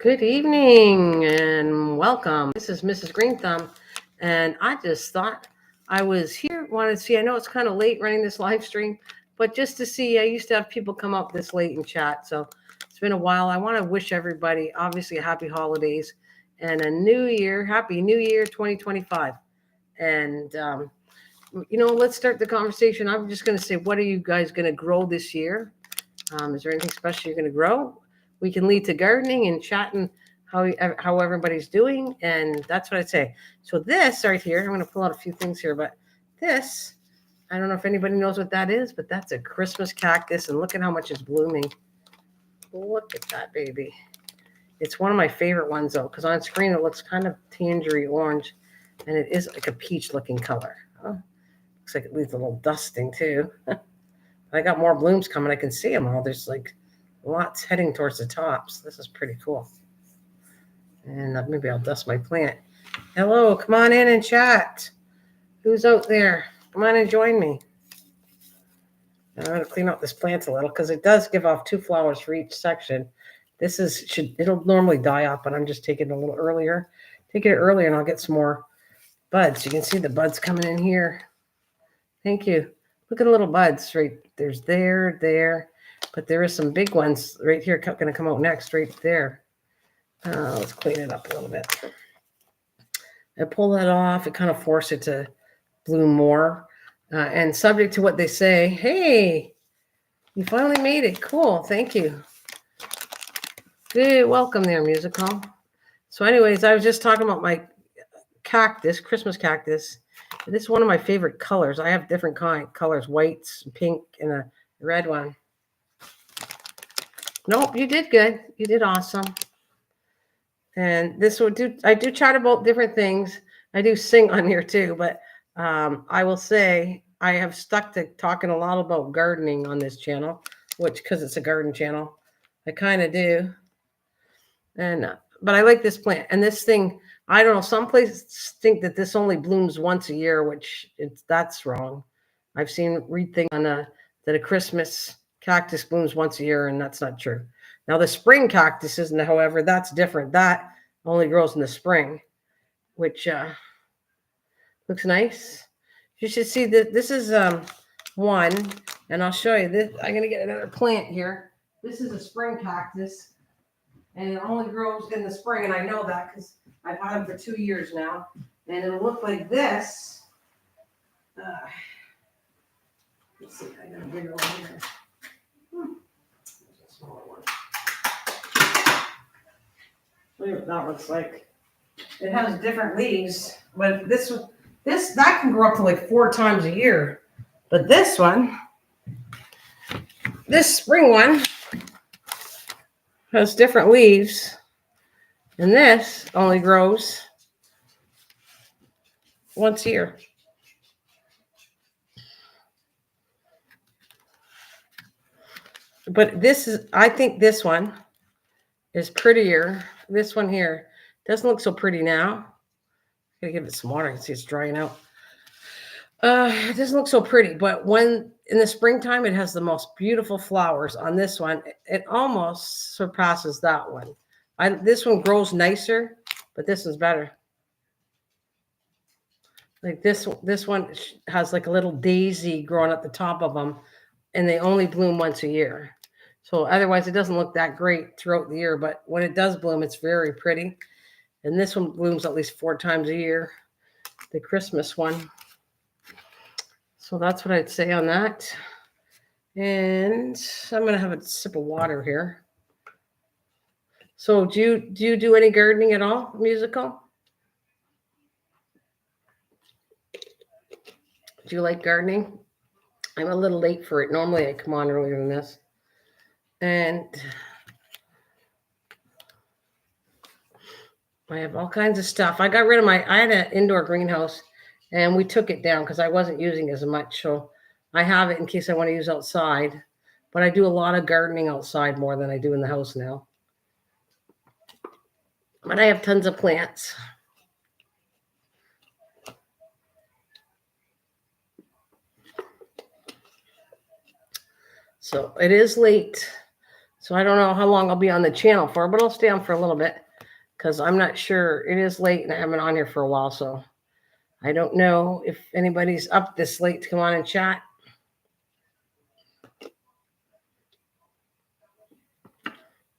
Good evening and welcome. This is Mrs. Greenthumb, and I just thought I was here, wanted to see. I know it's kind of late running this live stream, but just to see, I used to have people come up this late and chat, so it's been a while. I want to wish everybody, obviously, a happy holidays and a new year. Happy New Year 2025. And, let's start the conversation. I'm just going to say, what are you guys going to grow this year? Is there anything special you're going to grow? We can lead to gardening and chatting how everybody's doing, and that's what I'd say. So this right here, I'm going to pull out a few things here, but this, I don't know if anybody knows what that is, but that's a Christmas cactus, and look at how much it's blooming. Look at that baby. It's one of my favorite ones, though, because on screen it looks kind of tangerine orange, and it is like a peach-looking color. Oh, looks like it leaves a little dusting, too. I got more blooms coming. I can see them all. There's like lots heading towards the tops. This is pretty cool. And maybe I'll dust my plant. Hello, come on in and chat. Who's out there? Come on and join me. I'm going to clean up this plant a little because it does give off 2 flowers for each section. It'll normally die up, but I'm just taking it a little earlier. Take it earlier and I'll get some more buds. You can see the buds coming in here. Thank you. Look at the little buds right there. But there is some big ones right here going to come out next, right there. Let's clean it up a little bit. I pull that off. It kind of forces it to bloom more. And subject to what they say, hey, you finally made it. Cool. Thank you. Good. Welcome there, Musical. So anyways, I was just talking about my cactus, Christmas cactus. This is one of my favorite colors. I have different colors, whites, pink, and a red one. Nope, you did good. You did awesome. And I do chat about different things. I do sing on here too, but I will say I have stuck to talking a lot about gardening on this channel, because it's a garden channel. I kind of do. But I like this plant. And this thing, I don't know, some places think that this only blooms once a year, that's wrong. I've read things on that a Christmas cactus blooms once a year, and that's not true. Now, the spring cactuses, however, that's different. That only grows in the spring, which looks nice. You should see that this is one, and I'll show you this. I'm going to get another plant here. This is a spring cactus, and it only grows in the spring, and I know that because I've had them for 2 years now, and it'll look like this. Let's see, I got a bigger one here. There's a smaller one. Show you what that looks like. It has different leaves, but that can grow up to like 4 times a year. But this spring one, has different leaves, and this only grows once a year. But I think this one is prettier. This one here doesn't look so pretty now. I'm gonna give it some water. I can see it's drying out. It doesn't look so pretty, but when in the springtime, it has the most beautiful flowers. On this one, it almost surpasses that one. This one grows nicer, but this one's better. Like this one has like a little daisy growing at the top of them, and they only bloom once a year. So otherwise, it doesn't look that great throughout the year, but when it does bloom, it's very pretty. And this one blooms at least 4 times a year, the Christmas one. So that's what I'd say on that. And I'm going to have a sip of water here. So do you do any gardening at all, Musical? Do you like gardening? I'm a little late for it. Normally I come on earlier than this. And I have all kinds of stuff. I got rid of I had an indoor greenhouse, and we took it down because I wasn't using as much. So I have it in case I want to use outside. But I do a lot of gardening outside more than I do in the house now. But I have tons of plants. So it is late. So I don't know how long I'll be on the channel for, but I'll stay on for a little bit because I'm not sure. It is late and I haven't been on here for a while. So I don't know if anybody's up this late to come on and chat.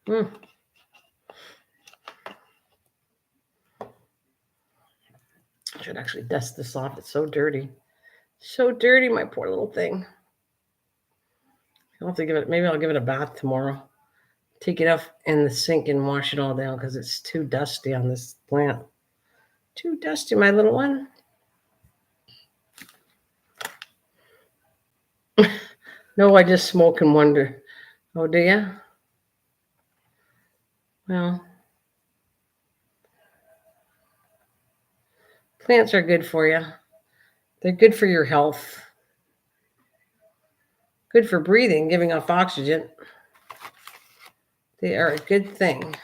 I should actually dust this off. It's so dirty. So dirty, my poor little thing. I'll have to give it, maybe I'll give it a bath tomorrow. Take it off in the sink and wash it all down because it's too dusty on this plant. Too dusty, my little one. No, I just smoke and wonder. Oh, do you? Well, plants are good for you. They're good for your health. Good for breathing, giving off oxygen. They are a good thing.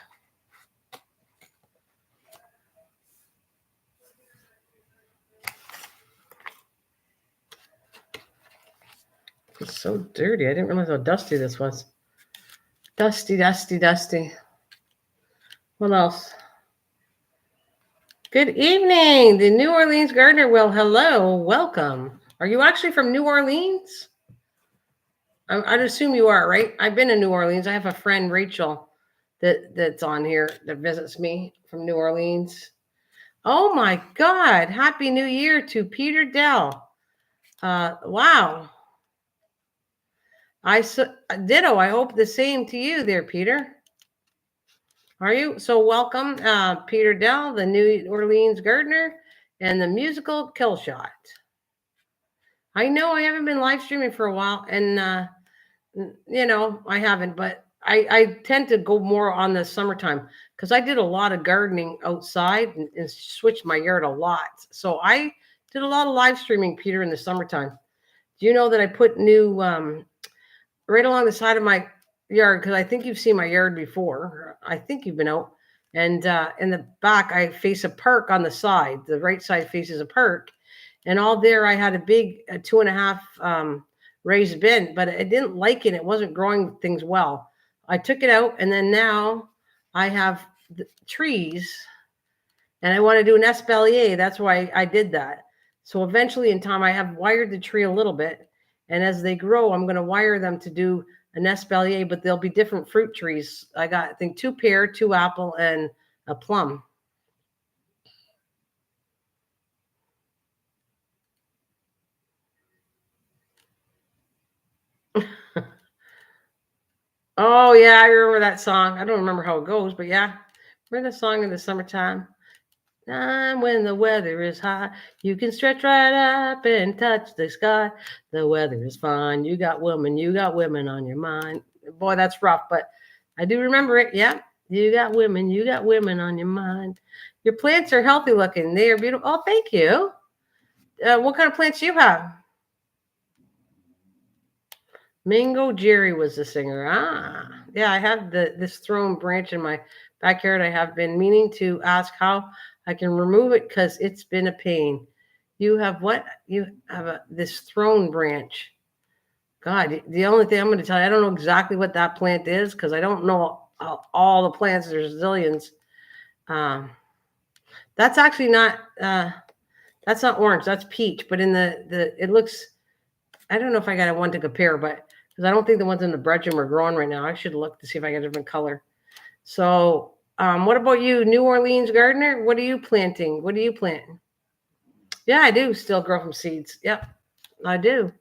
It's so dirty. I didn't realize how dusty this was. Dusty, dusty, dusty. What else? Good evening, the New Orleans gardener. Well, hello, welcome. Are you actually from New Orleans? I'd assume you are, right? I've been in New Orleans. I have a friend, Rachel, that's on here that visits me from New Orleans. Oh my God! Happy New Year to Peter Dell. Wow. Ditto. I hope the same to you, there, Peter. Are you? So welcome, Peter Dell, the New Orleans gardener, and the musical kill shot. I know I haven't been live streaming for a while, and I haven't, but I tend to go more on the summertime because I did a lot of gardening outside and switched my yard a lot. So I did a lot of live streaming, Peter, in the summertime. Do you know that I put new right along the side of my yard, because I think you've seen my yard before. I think you've been out. And in the back, I face a park on the side. The right side faces a park. And all there, I had a big 2.5 raised bin, but I didn't like it. It wasn't growing things well. I took it out, and then now I have the trees, and I want to do an espalier. That's why I did that. So eventually in time, I have wired the tree a little bit. And as they grow, I'm going to wire them to do an espalier, but they'll be different fruit trees. I got, I think, 2 pear, 2 apple, and a plum. Oh, yeah, I remember that song. I don't remember how it goes, but yeah. Remember the song in the summertime? Time when the weather is hot, you can stretch right up and touch the sky. The weather is fine. You got women on your mind. Boy, that's rough, but I do remember it. Yeah. You got women on your mind. Your plants are healthy looking. They are beautiful. Oh, thank you. What kind of plants do you have? Mingo Jerry was the singer. Ah, yeah, I have this thrown branch in my backyard. I have been meaning to ask how I can remove it because it's been a pain. You have what? You have this thrown branch. God, the only thing I'm going to tell you, I don't know exactly what that plant is because I don't know all the plants. There's zillions. That's actually not. That's not orange. That's peach. But in the it looks. I don't know if I got one to compare, but because I don't think the ones in the bedroom are growing right now. I should look to see if I got a different color. So, what about you, New Orleans gardener? What are you planting? What are you planting? Yeah, I do still grow from seeds. Yep, I do.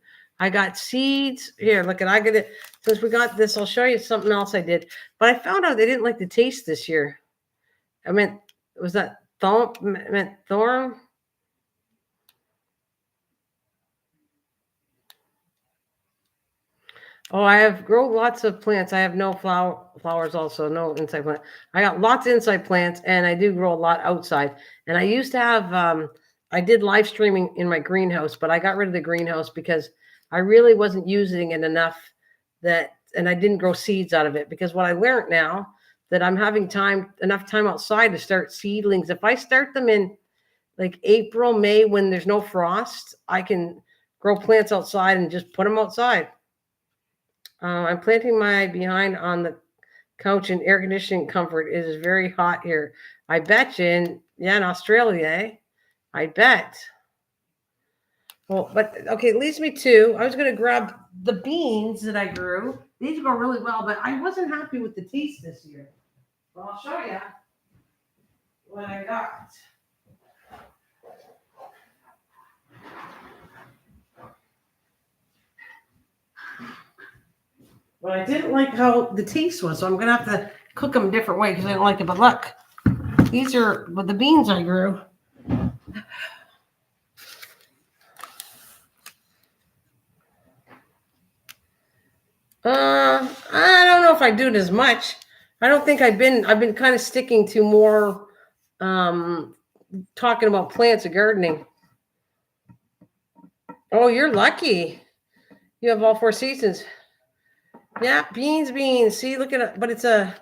I got seeds here. Look, I get it. Since we got this, I'll show you something else I did. But I found out they didn't like the taste this year. I meant, was that thorn? Oh, I have grown lots of plants. I have no flowers also, no inside plant. I got lots of inside plants, and I do grow a lot outside. And I used to have, I did live streaming in my greenhouse, but I got rid of the greenhouse because I really wasn't using it enough and I didn't grow seeds out of it because what I learned now that I'm having enough time outside to start seedlings. If I start them in like April, May, when there's no frost, I can grow plants outside and just put them outside. I'm planting my behind on the couch and air conditioning comfort. It is very hot here. I bet you in Australia, eh? I bet. Well, but okay, it leads me to I was going to grab the beans that I grew. These go really well, but I wasn't happy with the taste this year. Well, I'll show you what I got. But I didn't like how the taste was, so I'm going to have to cook them a different way because I don't like it. But look, these are the beans I grew. I don't know if I do it as much. I don't think I've been kind of sticking to more talking about plants and gardening. Oh, you're lucky. You have all 4 seasons. Yeah, beans. See, look at it. But it's a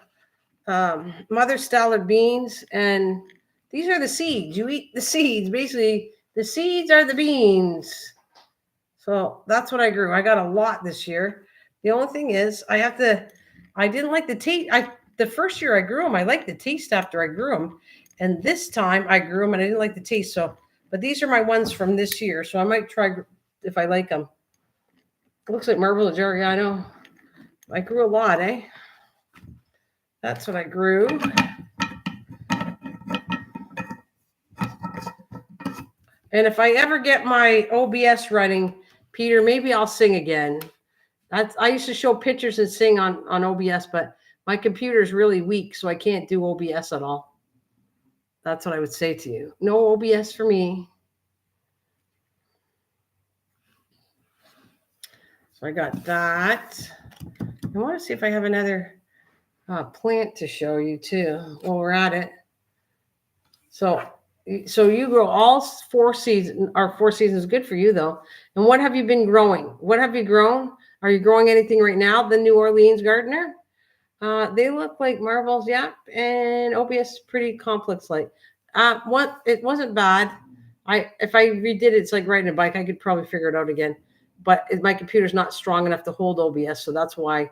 mother stallard beans, and these are the seeds. You eat the seeds. Basically, the seeds are the beans. So that's what I grew. I got a lot this year. The only thing is, I didn't like the taste. The first year I grew them, I liked the taste after I grew them. And this time I grew them and I didn't like the taste. So, but these are my ones from this year. So I might try if I like them. It looks like marble jar. Yeah, I know. I grew a lot, eh? That's what I grew. And if I ever get my OBS running, Peter, maybe I'll sing again. I used to show pictures and sing on OBS, but my computer is really weak, so I can't do OBS at all. That's what I would say to you. No OBS for me. So I got that. I want to see if I have another plant to show you too while we're at it. So you grow all 4 seasons. Our 4 seasons good for you though. And what have you been growing? What have you grown? Are you growing anything right now? The New Orleans gardener. They look like marbles, yeah, and OBS pretty complex. Like, it wasn't bad. If I redid it, it's like riding a bike. I could probably figure it out again, but my computer's not strong enough to hold OBS, so that's why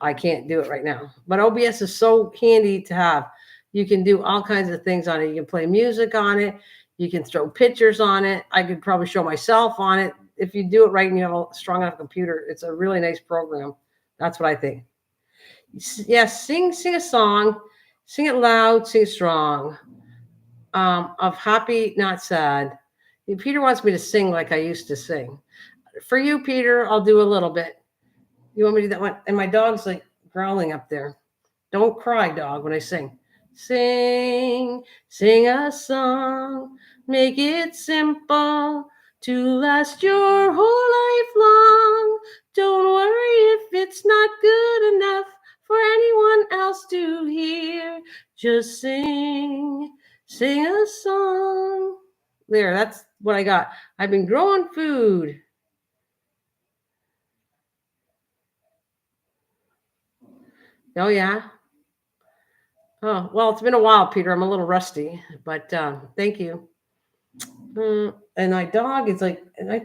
I can't do it right now. But OBS is so handy to have. You can do all kinds of things on it. You can play music on it. You can throw pictures on it. I could probably show myself on it. If you do it right and you have a strong enough computer, it's a really nice program. That's what I think. Yes, sing a song, sing it loud, sing it strong. Of happy, not sad. Peter wants me to sing like I used to sing. For you, Peter, I'll do a little bit. You want me to do that one? And my dog's like growling up there. Don't cry, dog, when I sing. Sing a song, make it simple to last your whole life long. Don't worry if it's not good enough for anyone else to hear. Just sing a song. There, that's what I got. I've been growing food. Oh, yeah. Oh, well, it's been a while, Peter. I'm a little rusty, but thank you. And my dog is like, I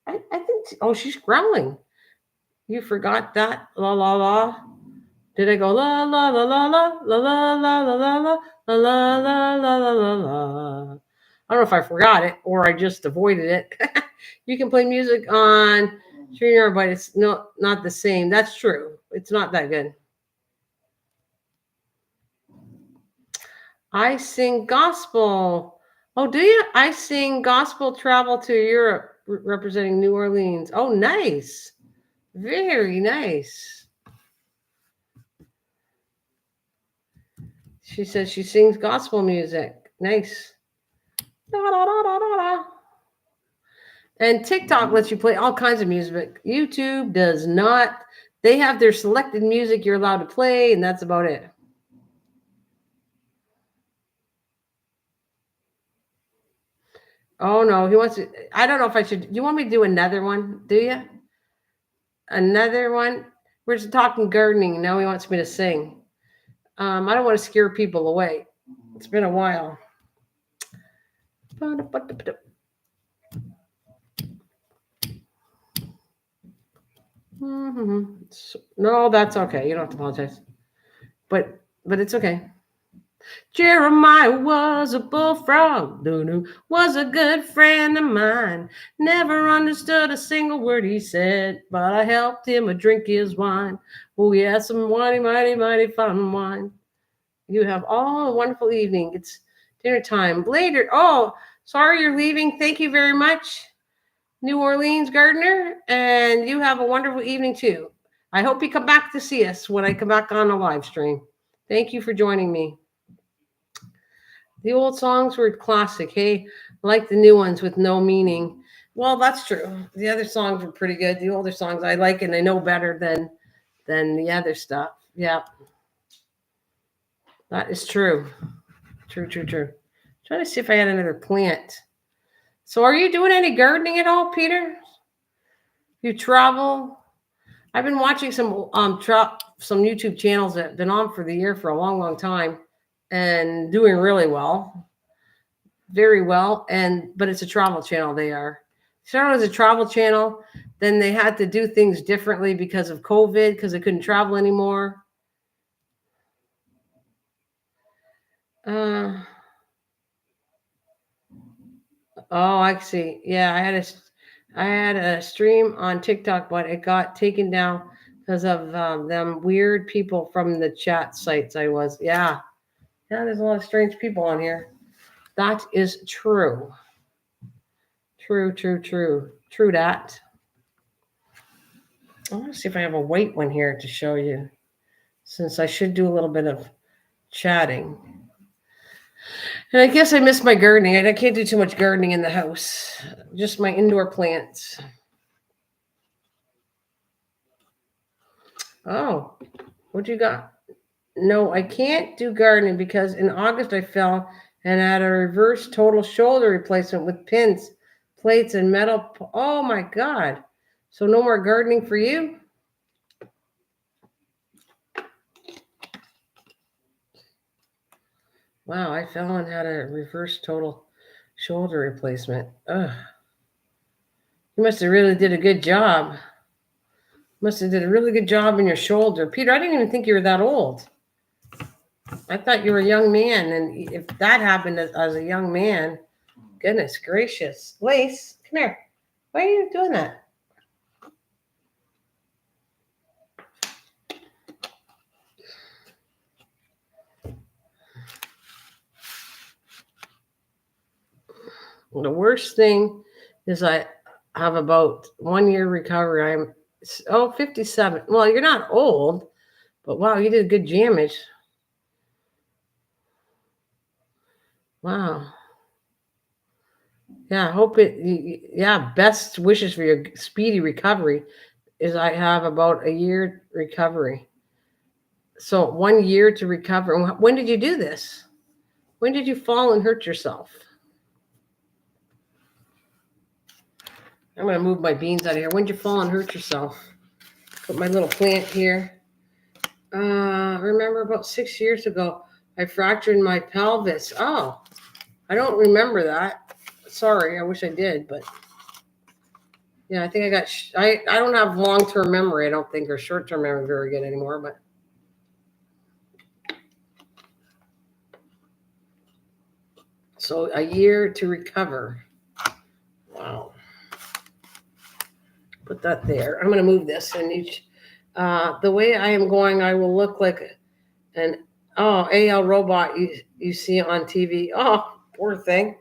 think, she's growling. You forgot that? La, la, la. Did I go la, la, la, la, la, la, la, la, la, la, la, la, la, la, la, la, la, la. I don't know if I forgot it or I just avoided it. You can play music on streamer, but it's not the same. That's true. It's not that good. I sing gospel. Oh, do you? I sing gospel travel to Europe representing New Orleans. Oh, nice. Very nice. She says she sings gospel music. Nice. Da, da, da, da, da, da. And TikTok lets you play all kinds of music. YouTube does not. They have their selected music you're allowed to play, and that's about it. Oh, no. He wants to. I don't know if I should. You want me to do another one? Do you? Another one? We're just talking gardening. Now he wants me to sing. I don't want to scare people away. It's been a while. No, that's okay. You don't have to apologize. but it's okay. Jeremiah was a bullfrog, was a good friend of mine. Never understood a single word he said, but I helped him drink his wine. Oh, yeah, some mighty, mighty, mighty fine wine. You have all a wonderful evening. It's dinner time. Later. Oh, sorry you're leaving. Thank you very much, New Orleans gardener. And you have a wonderful evening too. I hope you come back to see us when I come back on the live stream. Thank you for joining me. The old songs were classic. Hey, I like the new ones with no meaning. Well, that's true. The other songs were pretty good. The older songs I like and I know better than the other stuff. Yeah. That is true. True. Trying to see if I had another plant. So are you doing any gardening at all, Peter? You travel? I've been watching some YouTube channels that have been on for the year for a long, long time and doing really well. Very well. But it's a travel channel. They are. Started as a travel channel. Then they had to do things differently because of COVID, because they couldn't travel anymore. Oh, I see. Yeah, I had a stream on TikTok, but it got taken down because of them weird people from the chat sites. Yeah, there's a lot of strange people on here. That is true. True that. I want to see if I have a white one here to show you, since I should do a little bit of chatting. And I guess I miss my gardening. I can't do too much gardening in the house, just my indoor plants. Oh, what you got? No, I can't do gardening because in August I fell and had a reverse total shoulder replacement with pins, plates, and metal. Oh my God. So no more gardening for you? Wow, I fell and had a reverse total shoulder replacement. Ugh. You must have really did a good job. Must have did a really good job in your shoulder. Peter, I didn't even think you were that old. I thought you were a young man. And if that happened as a young man, goodness gracious. Lace, come here. Why are you doing that? The worst thing is I have about 1 year recovery. I'm 57. Well, you're not old, but wow, you did good damage. Wow. Yeah, best wishes for your speedy recovery. Is I have about a year recovery. So 1 year to recover. When did you do this? When did you fall and hurt yourself? I'm going to move my beans out of here. When did you fall and hurt yourself? Put my little plant here. Remember about 6 years ago, I fractured my pelvis. Oh, I don't remember that. Sorry, I wish I did, but yeah, I think I got. I don't have long-term memory. I don't think, or short-term memory very good anymore. But so a year to recover. Wow. Put that there. I'm going to move this, and the way I am going, I will look like an AL robot you see on TV. Oh, poor thing.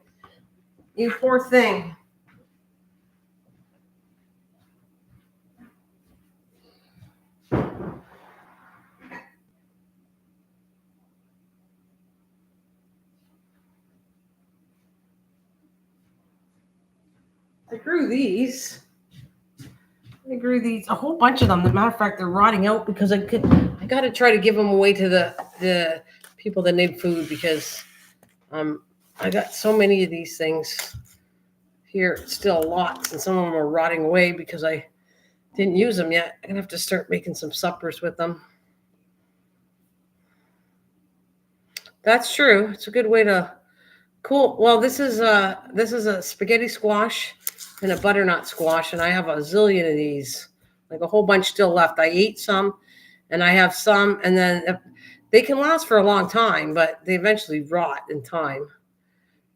You poor thing. I grew these. A whole bunch of them. As a matter of fact, they're rotting out because I got to try to give them away to the people that need food, because I got so many of these things here, still lots, and some of them are rotting away because I didn't use them yet. I'm gonna have to start making some suppers with them. That's true. It's a good way to cool. Well, this is a spaghetti squash and a butternut squash, and I have a zillion of these, like a whole bunch still left. I ate some, and I have some, and then They can last for a long time, but they eventually rot in time.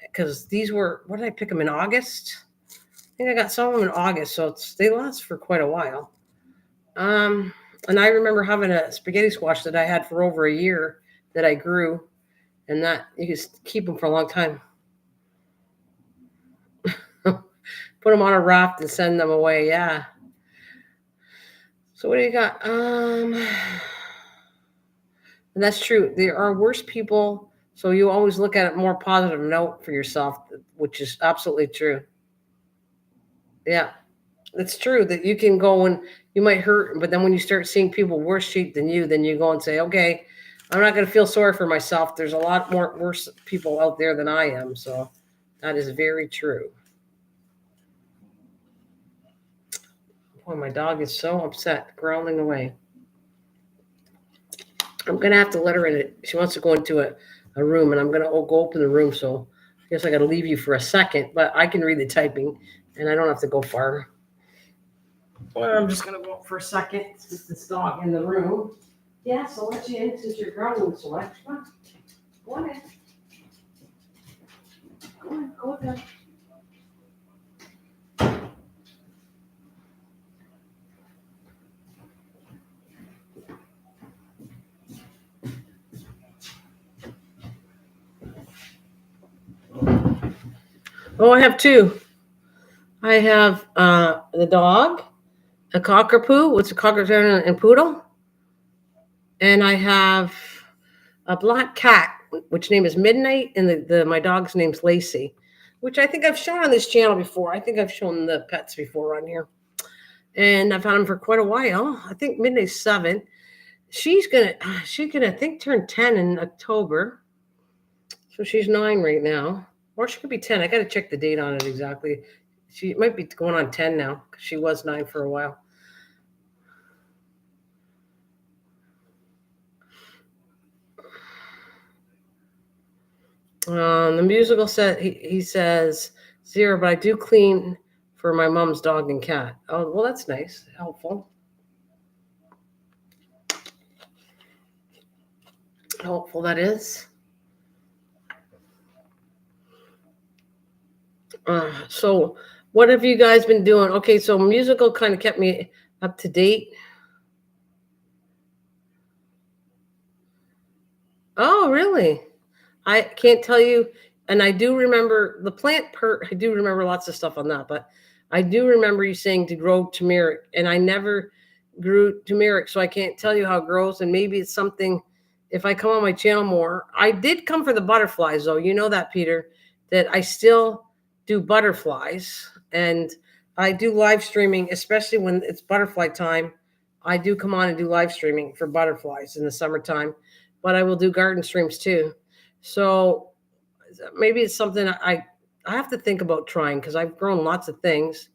Because these were, what did I pick them in August? I think I got some of them in August, so they last for quite a while. Um, and I remember having a spaghetti squash that I had for over a year that I grew, and that you can keep them for a long time. Put them on a raft and send them away. Yeah. So what do you got? And that's true. There are worse people, so you always look at it more positive note for yourself, which is absolutely true. Yeah, it's true that you can go and you might hurt, but then when you start seeing people worse shape than you, then you go and say, okay, I'm not going to feel sorry for myself. There's a lot more worse people out there than I am. So that is very true. Boy, my dog is so upset, growling away. I'm going to have to let her in. She wants to go into a room, and I'm going to go open the room. So I guess I got to leave you for a second, but I can read the typing, and I don't have to go far. Well, I'm just going to go up for a second. It's just this dog in the room. Yes, I'll let you in since you're growling so much. Come on. Go on in. Go on, go with them. Oh, I have two. I have the dog, a cockapoo, which is a cockapoo and poodle, and I have a black cat, which name is Midnight, and my dog's name's Lacey, which I think I've shown on this channel before. I think I've shown the pets before on here, and I've had them for quite a while. I think Midnight's 7. She's gonna I think turn 10 in October, so she's 9 right now, or she could be 10. I got to check the date on it exactly. She might be going on 10 now because she was 9 for a while. The musical set, he says 0, but I do clean for my mom's dog and cat. Oh, well, that's nice, helpful. Helpful that is. So what have you guys been doing? Okay, so musical kind of kept me up to date. Oh, really? I can't tell you. And I do remember the plant part. I do remember lots of stuff on that, but I do remember you saying to grow turmeric, and I never grew turmeric, so I can't tell you how it grows. And maybe it's something, if I come on my channel more. I did come for the butterflies, though. You know that, Peter, that I still do butterflies, and I do live streaming, especially when it's butterfly time. I do come on and do live streaming for butterflies in the summertime, but I will do garden streams too. So maybe it's something I have to think about trying, because I've grown lots of things,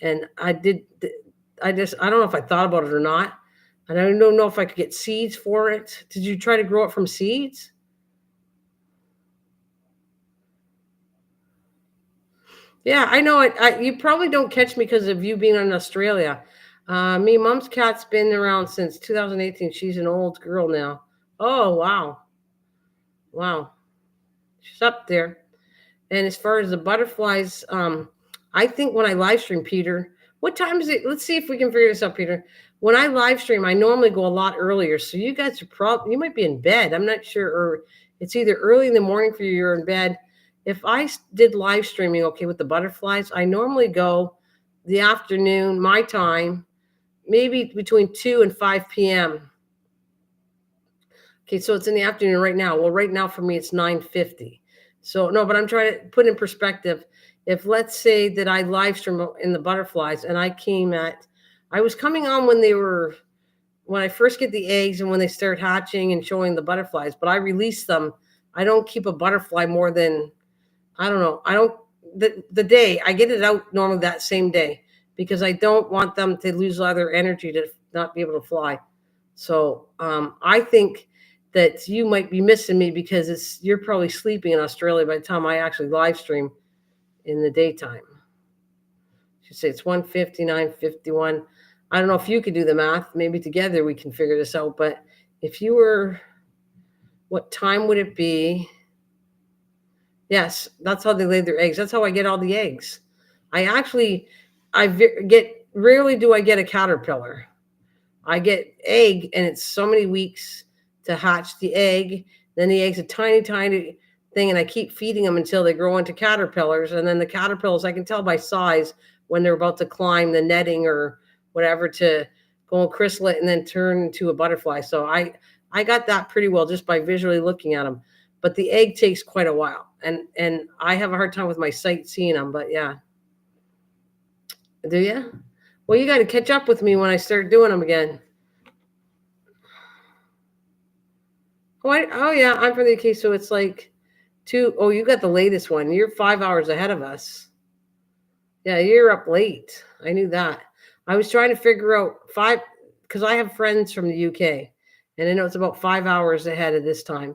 and I don't know if I thought about it or not, and I don't know if I could get seeds for it. Did you try to grow it from seeds? Yeah, I know it. You probably don't catch me because of you being in Australia. Mom's cat's been around since 2018. She's an old girl now. Oh, wow. Wow. She's up there. And as far as the butterflies, I think when I live stream, Peter, what time is it? Let's see if we can figure this out, Peter. When I live stream, I normally go a lot earlier. So you guys are you might be in bed. I'm not sure. Or it's either early in the morning for you, you're in bed. If I did live streaming, okay, with the butterflies, I normally go the afternoon, my time, maybe between 2 and 5 p.m. Okay, so it's in the afternoon right now. Well, right now for me, it's 9:50. So no, but I'm trying to put in perspective. If let's say that I live stream in the butterflies, and I was coming on when I first get the eggs and when they start hatching and showing the butterflies, but I release them. I don't keep a butterfly more than, I don't know. I don't, the day I get it out normally that same day, because I don't want them to lose all their energy to not be able to fly. So I think that you might be missing me because you're probably sleeping in Australia by the time I actually live stream in the daytime. Should say it's 1:59:51. I don't know if you could do the math. Maybe together we can figure this out. But if you were What time would it be? Yes, that's how they lay their eggs. That's how I get all the eggs. I actually, get rarely do I get a caterpillar. I get egg, and it's so many weeks to hatch the egg. Then the egg's a tiny, tiny thing, and I keep feeding them until they grow into caterpillars. And then the caterpillars, I can tell by size when they're about to climb the netting or whatever to go and chrysalid and then turn into a butterfly. So I got that pretty well just by visually looking at them. But the egg takes quite a while, and I have a hard time with my sight seeing them. But yeah, do you? Well, you got to catch up with me when I start doing them again. Oh yeah, I'm from the UK, so it's like two. Oh, you got the latest one. You're 5 hours ahead of us. Yeah, you're up late. I knew that. I was trying to figure out five because I have friends from the UK, and I know it's about 5 hours ahead of this time.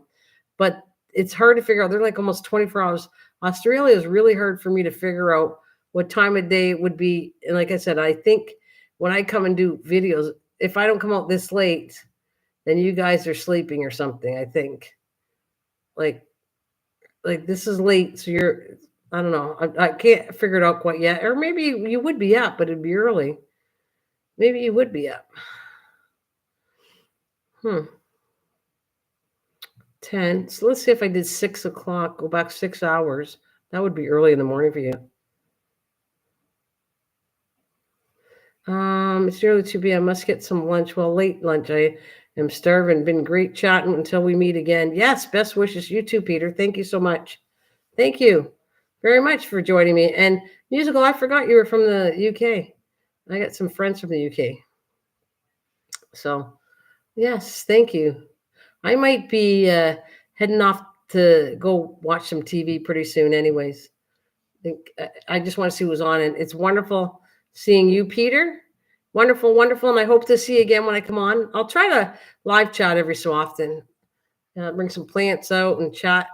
But it's hard to figure out. They're like almost 24 hours. Australia is really hard for me to figure out what time of day it would be. And like I said, I think when I come and do videos, if I don't come out this late, then you guys are sleeping or something. I think like this is late, so you're. I don't know. I can't figure it out quite yet. Or maybe you would be up, but it'd be early. Maybe you would be up. 10. So let's see if I did 6 o'clock. Go back 6 hours. That would be early in the morning for you. It's nearly 2 p.m. I must get some lunch. Well, late lunch. I am starving. Been great chatting until we meet again. Yes, best wishes. You too, Peter. Thank you so much. Thank you very much for joining me. And musical, I forgot you were from the UK. I got some friends from the UK. So, yes, thank you. I might be heading off to go watch some TV pretty soon, anyways. I just want to see who's on, and it's wonderful seeing you, Peter. Wonderful, wonderful, and I hope to see you again when I come on. I'll try to live chat every so often, bring some plants out and chat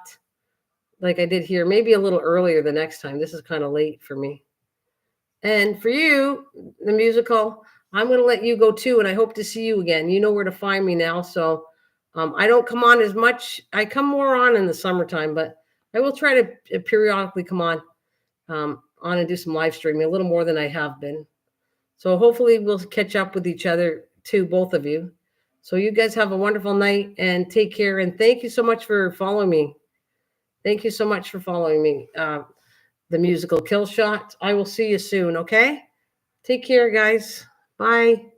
like I did here. Maybe a little earlier the next time. This is kind of late for me. And for you, the musical, I'm going to let you go too, and I hope to see you again. You know where to find me now, so I don't come on as much. I come more on in the summertime, but I will try to periodically come on and do some live streaming, a little more than I have been. So hopefully we'll catch up with each other too, both of you. So you guys have a wonderful night and take care. And thank you so much for following me. Thank you so much for following me. The musical Kill Shot. I will see you soon. Okay. Take care, guys. Bye.